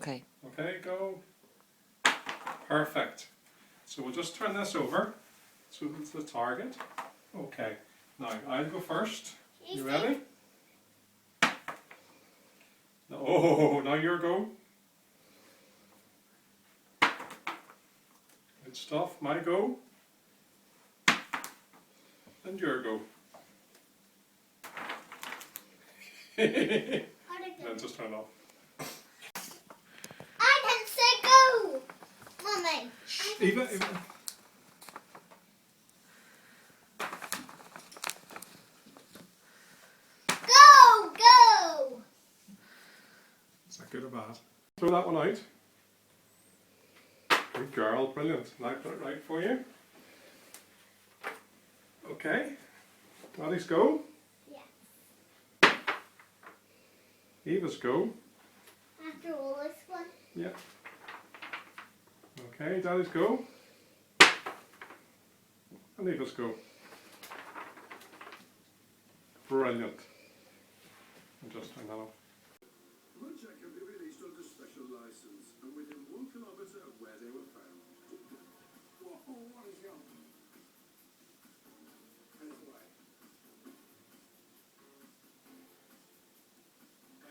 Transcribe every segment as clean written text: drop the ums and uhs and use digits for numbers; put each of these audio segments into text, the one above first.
Okay. Okay, go. Perfect. So we'll just turn this over so it's the target. Okay. Now I'll go first. You ready? Oh, now your go. Good stuff. My go. And your go. Then just turn it off. I can say go, Mummy. Eva. Go. Is that good or bad? Throw that one out. Good girl, brilliant. Now put it right for you. Okay. Daddy's go. Yeah. Eva's go. After all this one. Yeah. Okay, Daddy's go. And Eva's go. Brilliant. I'll just turn that off. Mudjack can be released under special license and within 1 kilometre of where they were found. What is young? And it's away.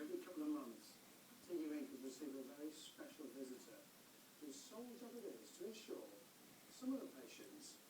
Every couple of months, Tingy Inc. would receive a very special visitor whose sole job it is to ensure some of the patients